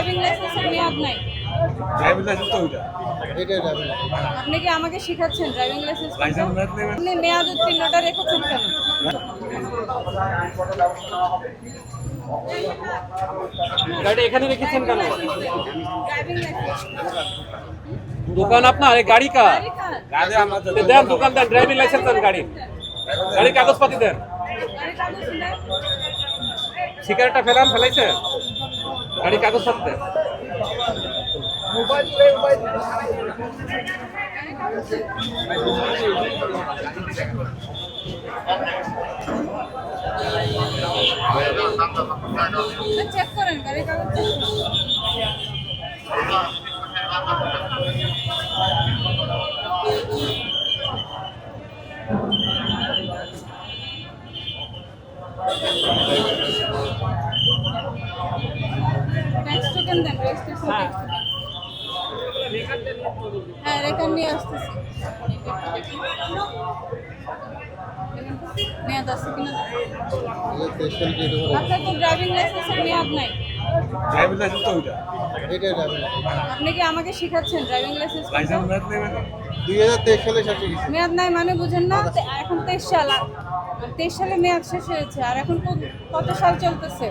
Driving লাইসেন্সের মেয়াদ নাই। ড্রাইভিং লাইসেন্স তো ওইটা এটাই ড্রাইভিং আপনি কি আমাকে শেখাচ্ছেন ড্রাইভিং লাইসেন্স? লাইসেন্স মেয়াদ নেই আপনি মেয়াদ উত্তীর্ণটা রেখেছেন কেন? গাড়ি এখানে রেখেছেন কেন? ড্রাইভিং লাইসেন্স দোকান আপনার, এই গাড়ি কা গাড়ি কার? গাড়ি আমাদের তো দেন, দোকান দেন, ড্রাইভিং লাইসেন্স দেন, গাড়ি কাগজপাতি দেন। গাড়ি কাগজ নেই? সিগারেটটা ফেলাইছে, গাড়ি কাগজপাতি দেন। চেক করেন গাড়ি কাগজ check করেন। ট্যাক্স টোকেন দেন, রেজিস্ট্রেশন ট্যাক্স টোকেন। হ্যাঁ, রেকর্ড নিয়ে আসতেছি। মেয়াদ আছে কিনা? আপনার তো ড্রাইভিং লাইসেন্সের মেয়াদ নাই। ড্রাইভিং লাইসেন্স তো ওইটা এটাই ড্রাইভিং আপনি কি আমাকে শেখাচ্ছেন ড্রাইভিং লাইসেন্স? লাইসেন্স মেয়াদ নেই মানে 2023 সালে শেষ হয়ে গেছে। মেয়াদ নাই মানে বুঝেন না? এখন 23 সাল, 23 সালে মেয়াদ শেষ হয়েছে, আর এখন কত সাল চলতেছে?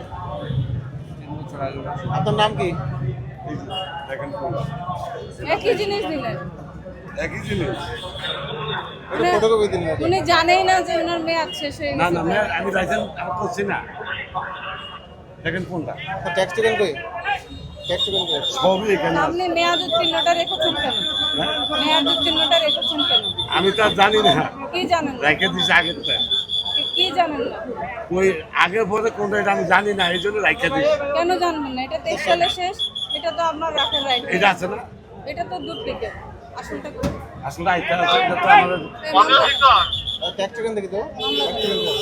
আপনার নাম কি? দেখেন কোনটা একই জিনিস দিলেন। একই জিনিস এটা ফটোকপি দিন। উনি জানেই না যে ওনার মেয়াদ শেষ হয়ে না গেছে। না মেয়াদ আমি লাইসেন্স আমার করছি না। দেখেন কোনটা ট্যাক্স টোকেন কই? ট্যাক্স টোকেন কই? সবই এখানে আছে। আপনি মেয়াদ উত্তীর্ণটা রেখেছেন কেন? মেয়াদ উত্তীর্ণটা রেখেছেন কেন? আমি তো আর জানি না, কি জানেন না? রেখে দিছি আগের থেকে। কি জানেন না? ওই আগে পরে কোনটা এটা আমি জানি না, এই জন্য রেখে দিছি। কেন জানবেন না? এটা 23 সালে শেষ, এটা তো আপনার রাখার রাইট। এটা আছে না, এটা তো ডুপ্লিকেট। আসলটা কি? আসলে আইটা আছে, এটা তো আমাদের ট্যাক্স টোকেন দেখি তো। ট্যাক্স টোকেন কই?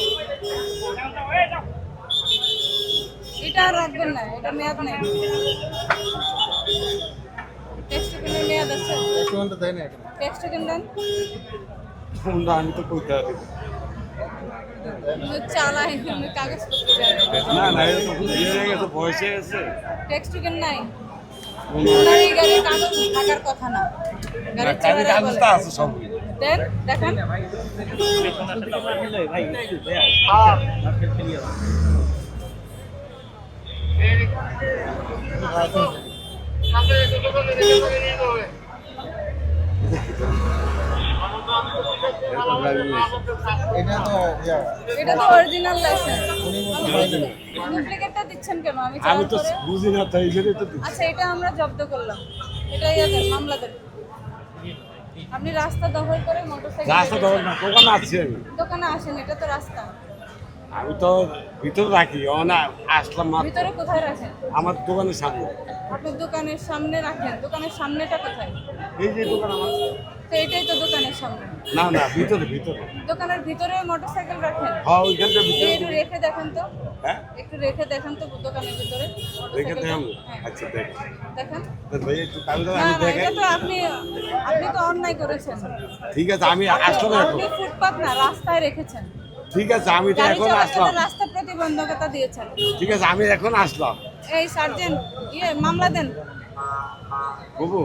এটা আর রাখবেন না, এটা মেয়াদ নেই। ট্যাক্স টোকেনের মেয়াদ আছে। ট্যাক্স টোকেন তো দেয় না এখানে। ট্যাক্স টোকেন দেন। কোনটা আমি তো কইতে পারি চালাই আমি কাগজপত্র দেন। না। না এটা তো ইয়ে হয়ে গেছে, বয়স হয়ে গেছে। ট্যাক্স টোকেন নাই। ওনার এই গাড়ির কাগজ থাকার কথা না। গাড়ির গাড়ির চেহারা কাগজটা আছে সবই। দেন, দেখান। এটা তো ইয়া এটা তো অরিজিনাল লাইসেন্স। উনি মতো পাইনি না। ডুপ্লিকেটটা দিচ্ছেন কেন? আমি আমি চালান তো করে। বুঝি না, তাই জন্যই তো দিচ্ছি। আচ্ছা, এটা আমরা জব্দ করলাম। এটা ইয়ে দেন, মামলা দেন। আপনি রাস্তা দখল করে মোটরসাইকেল রাস্তা ধর না, দোকানে আছি আমি। দোকানে আসেন, এটা তো রাস্তা। আমি তো ভিতরে রাখি, না আসলাম মাত্র। ভিতরে কোথায় রাখেন? আমার দোকানের সামনে। আপনি দোকানের সামনে রাখেন। দোকানের সামনেটা কোথায়? এই যে দোকান আমার। তো এটাই তো দোকানের সামনে। না না, ভিতরে ভিতরে। দোকানের ভিতরে মোটরসাইকেল রাখেন। হ্যাঁ ওইখানটা ভিতরে। একটু রেখে দেখেন তো। হ্যাঁ একটু রেখে দেখেন তো দোকানের ভিতরে দেখে মোটরসাইকেলটা। দেখাম। হ্যাঁ, আচ্ছা দেখ দেখেন। ভাই একটু তাহলে না আমি না, দেখে। এটা তো আপনি তো অন্যায় করেছেন। ঠিক আছে আমি আসলাম এখন। আপনি ফুটপাত না, রাস্তায় রেখেছেন। ঠিক আছে আমি তো গাড়ি এখন আসলাম। চলাচলের রাস্তা প্রতিবন্ধকতা দিয়েছেন। ঠিক আছে আমি এখন আসলাম। এই সার্জেন্ট, মামলা দেন। বাবু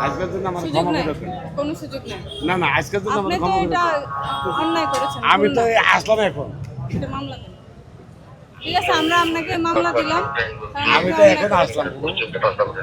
আজকের জন্য আমার সুযোগ ক্ষমা নেই, করে দেন। কোনো সুযোগ নেই। না না আজকের জন্য আমার আপনি তো ক্ষমা করে এটা দেন। অন্যায় করেছেন। আমি তো ভুল না। এই আসলাম এখন। এটা মামলা দেন। ঠিক আছে, আমরা আপনাকে মামলা দিলাম। কারণ আমি আপনি তো অন্যায় এখন করেছেন। আসলাম।